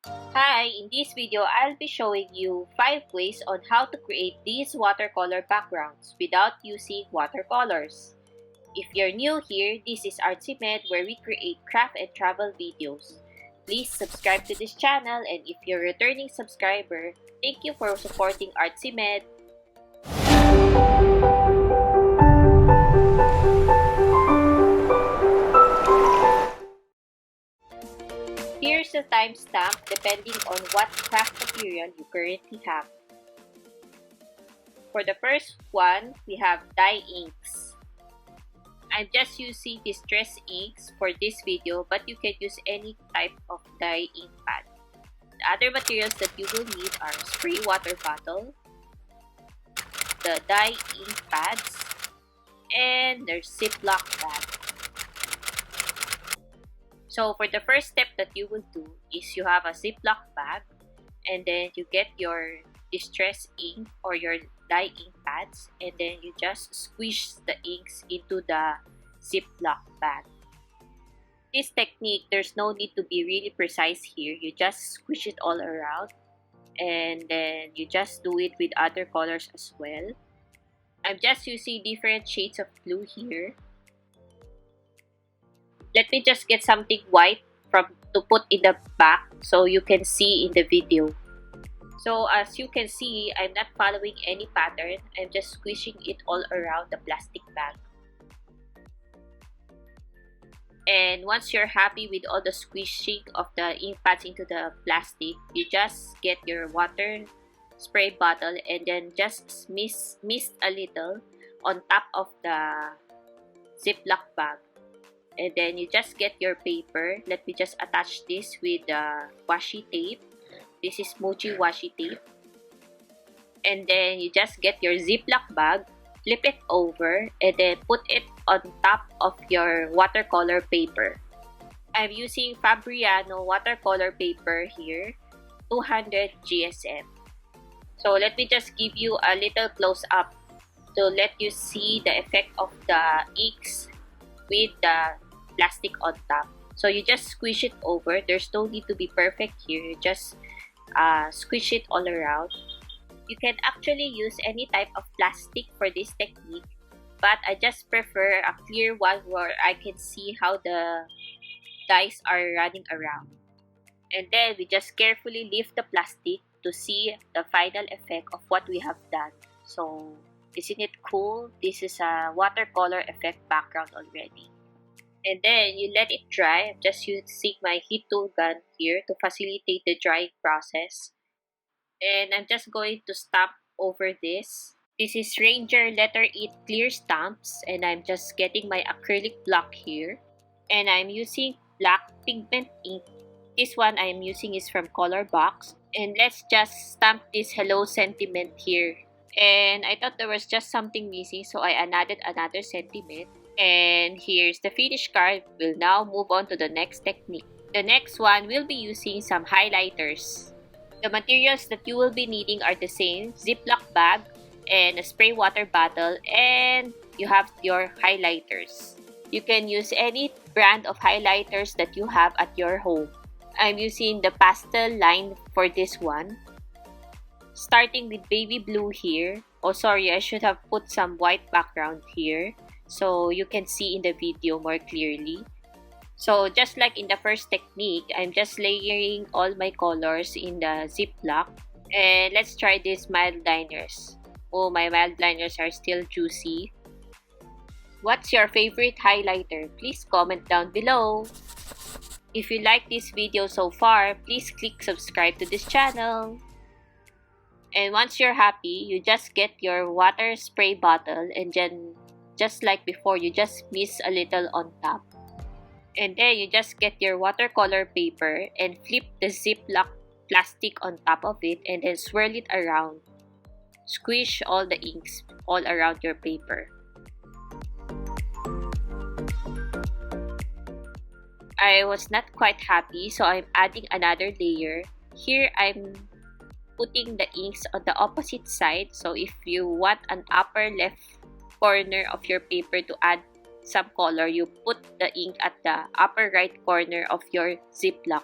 Hi, in this video, I'll be showing you 5 ways on how to create these watercolor backgrounds without using watercolors. If you're new here, this is ArtsyMed where we create craft and travel videos. Please subscribe to this channel, and if you're a returning subscriber, thank you for supporting ArtsyMed. Here's the timestamp depending on what craft material you currently have. For the first one, we have dye inks. I'm just using distress inks for this video, but you can use any type of dye ink pad. The other materials that you will need are spray water bottle, the dye ink pads, and their Ziploc bag. So for the first step that you will do is you have a Ziploc bag, and then you get your distress ink or your dye ink pads, and then you just squish the inks into the Ziploc bag. This technique, there's no need to be really precise here. You just squish it all around, and then you just do it with other colors as well. I'm just using different shades of blue here. Let me just get something white to put in the back so you can see in the video. So as you can see, I'm not following any pattern. I'm just squishing it all around the plastic bag. And once you're happy with all the squishing of the ink pads into the plastic, you just get your water spray bottle and then just mist a little on top of the Ziploc bag. And then you just get your paper. Let me just attach this with washi tape. This is mochi washi tape. And then you just get your Ziploc bag, flip it over, and then put it on top of your watercolor paper. I'm using Fabriano watercolor paper here, 200 GSM. So let me just give you a little close-up to let you see the effect of the inks with the plastic on top. So you just squish it over. There's no need to be perfect here. You just squish it all around. You can actually use any type of plastic for this technique, but I just prefer a clear one where I can see how the dyes are running around. And then we just carefully lift the plastic to see the final effect of what we have done. So isn't it cool? This is a watercolor effect background already. And then you let it dry. I'm just using my heat tool gun here to facilitate the drying process. And I'm just going to stamp over this. This is Ranger Letter It Clear Stamps, and I'm just getting my acrylic block here. And I'm using black pigment ink. This one I'm using is from Color Box. And let's just stamp this hello sentiment here. And I thought there was just something missing, so I added another sentiment. And here's the finished card. We'll now move on to the next technique. The next one, we'll be using some highlighters. The materials that you will be needing are the same: Ziploc bag and a spray water bottle, and you have your highlighters. You can use any brand of highlighters that you have at your home. I'm using the pastel line for this one. Starting with baby blue here. Oh, sorry, I should have put some white background here so you can see in the video more clearly. So just like in the first technique, I'm just layering all my colors in the Ziploc. And let's try these mild liners. Oh, my mild liners are still juicy. What's your favorite highlighter? Please comment down below. If you like this video so far, please click subscribe to this channel. And once you're happy, you just get your water spray bottle, and then just like before, you just mist a little on top. And then you just get your watercolor paper and flip the Ziploc plastic on top of it and then swirl it around. Squish all the inks all around your paper. I was not quite happy, so I'm adding another layer. Here I'm putting the inks on the opposite side. So if you want an upper left corner of your paper to add some color, you put the ink at the upper right corner of your Ziploc.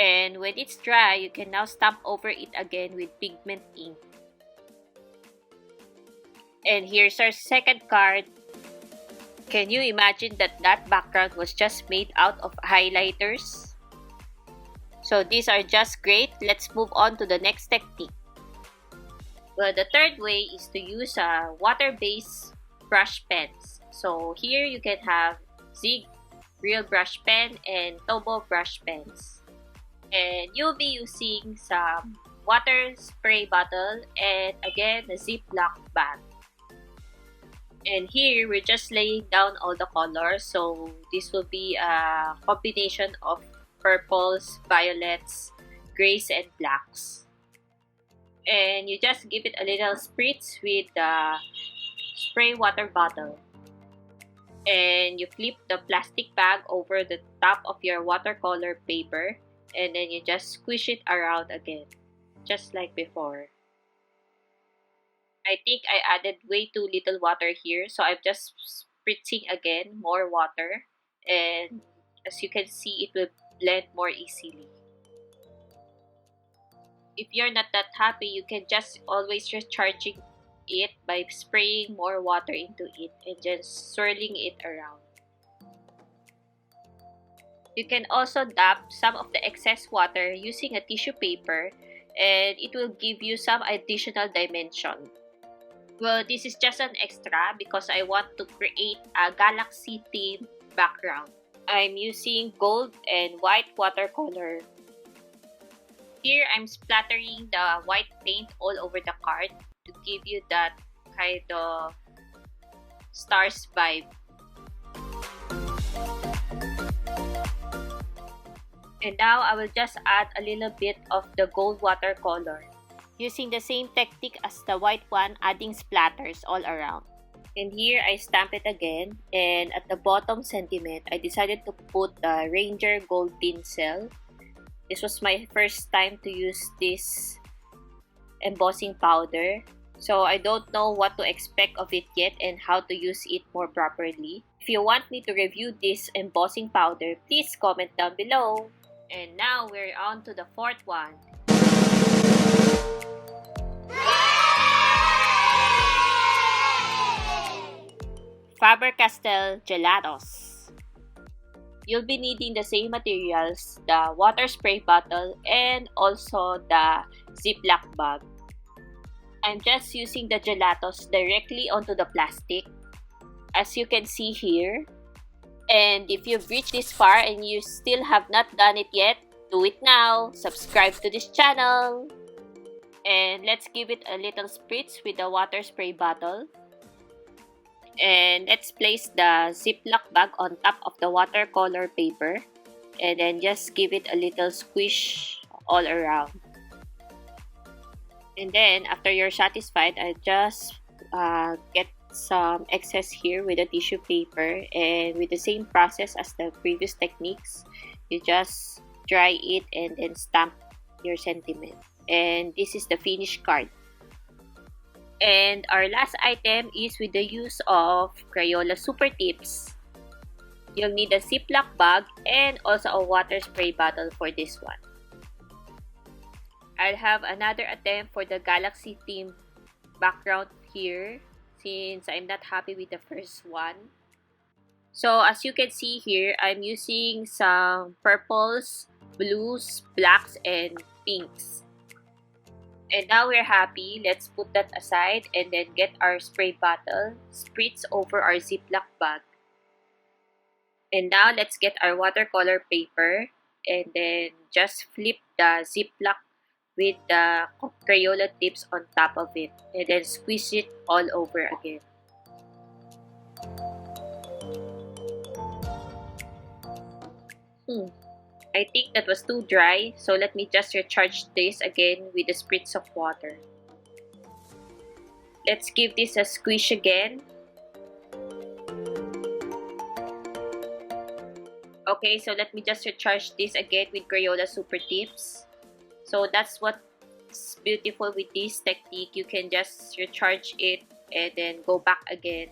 And when it's dry, you can now stamp over it again with pigment ink. And here's our second card. Can you imagine that background was just made out of highlighters? So these are just great. Let's move on to the next technique. Well, the third way is to use a water-based brush pens. So here you can have Zig Real Brush Pen and Tobo Brush Pens. And you'll be using some water spray bottle and again a Ziploc bag. And here we're just laying down all the colors. So this will be a combination of purples, violets, grays, and blacks. And you just give it a little spritz with the spray water bottle. And you flip the plastic bag over the top of your watercolor paper, and then you just squish it around again, just like before. I think I added way too little water here, so I'm just spritzing again more water, and as you can see, it will blend more easily. If you're not that happy, you can just always recharging it by spraying more water into it and just swirling it around. You can also dab some of the excess water using a tissue paper, and it will give you some additional dimension. Well, this is just an extra because I want to create a galaxy theme background. I'm using gold and white watercolor. Here, I'm splattering the white paint all over the card to give you that kind of stars vibe. And now, I will just add a little bit of the gold watercolor, using the same technique as the white one, adding splatters all around. And here, I stamp it again, and at the bottom sentiment, I decided to put the Ranger Gold Tinsel. This was my first time to use this embossing powder, so I don't know what to expect of it yet and how to use it more properly. If you want me to review this embossing powder, please comment down below. And now we're on to the fourth one. Faber Castell Gelatos. You'll be needing the same materials, the water spray bottle, and also the Ziploc bag. I'm just using the gelatos directly onto the plastic, as you can see here. And if you've reached this far and you still have not done it yet, do it now. Subscribe to this channel. And let's give it a little spritz with the water spray bottle. And let's place the Ziploc bag on top of the watercolor paper, and then just give it a little squish all around. And then after you're satisfied, I just get some excess here with a tissue paper, and with the same process as the previous techniques, you just dry it and then stamp your sentiment. And this is the finished card. And our last item is with the use of Crayola Supertips. You'll need a Ziploc bag and also a water spray bottle for this one. I'll have another attempt for the galaxy theme background here since I'm not happy with the first one. So as you can see here, I'm using some purples, blues, blacks, and pinks. And now we're happy. Let's put that aside and then get our spray bottle, spritz over our Ziploc bag. And now let's get our watercolor paper and then just flip the Ziploc with the Crayola tips on top of it and then squeeze it all over again. I think that was too dry, so let me just recharge this again with a spritz of water. Let's give this a squish again. Okay, so let me just recharge this again with Crayola Supertips. So that's what's beautiful with this technique. You can just recharge it and then go back again.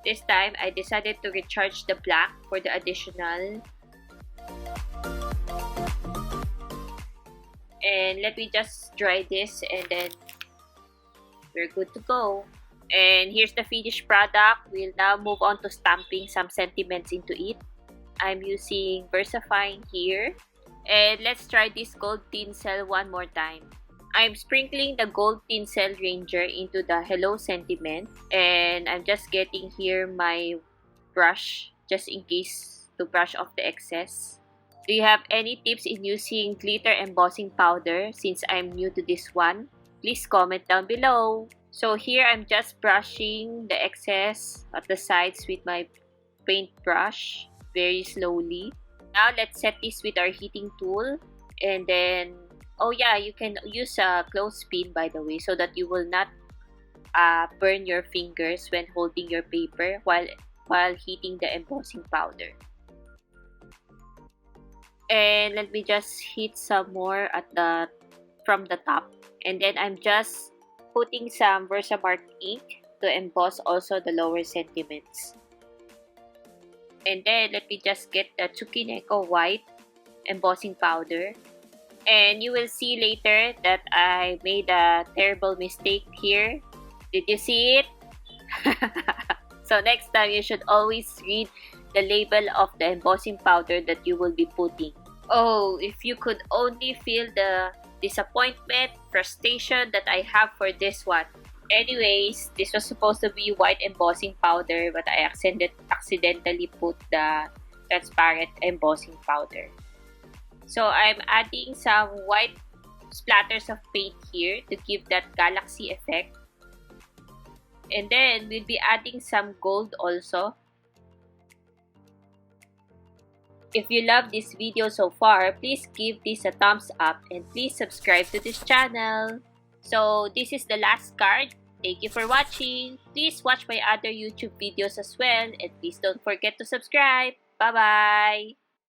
This time, I decided to recharge the black for the additional. And let me just dry this and then we're good to go. And here's the finished product. We'll now move on to stamping some sentiments into it. I'm using VersaFine here. And let's try this gold tinsel one more time. I'm sprinkling the gold tinsel ranger into the hello sentiment. And I'm just getting here my brush just in case to brush off the excess. Do you have any tips in using glitter embossing powder since I'm new to this one? Please comment down below. So here I'm just brushing the excess at the sides with my paintbrush very slowly. Now let's set this with our heating tool, and then oh yeah, you can use a clothespin by the way so that you will not burn your fingers when holding your paper while heating the embossing powder. And let me just heat some more from the top, and then I'm just putting some Versamark ink to emboss also the lower sentiments. And then let me just get the Tsukineko white embossing powder. And you will see later that I made a terrible mistake here. Did you see it? So next time you should always read the label of the embossing powder that you will be putting. Oh, if you could only feel the disappointment, frustration that I have for this one. Anyways, this was supposed to be white embossing powder, but I accidentally put the transparent embossing powder. So I'm adding some white splatters of paint here to give that galaxy effect. And then we'll be adding some gold also. If you love this video so far, please give this a thumbs up and please subscribe to this channel. So this is the last card. Thank you for watching. Please watch my other YouTube videos as well and please don't forget to subscribe. Bye-bye!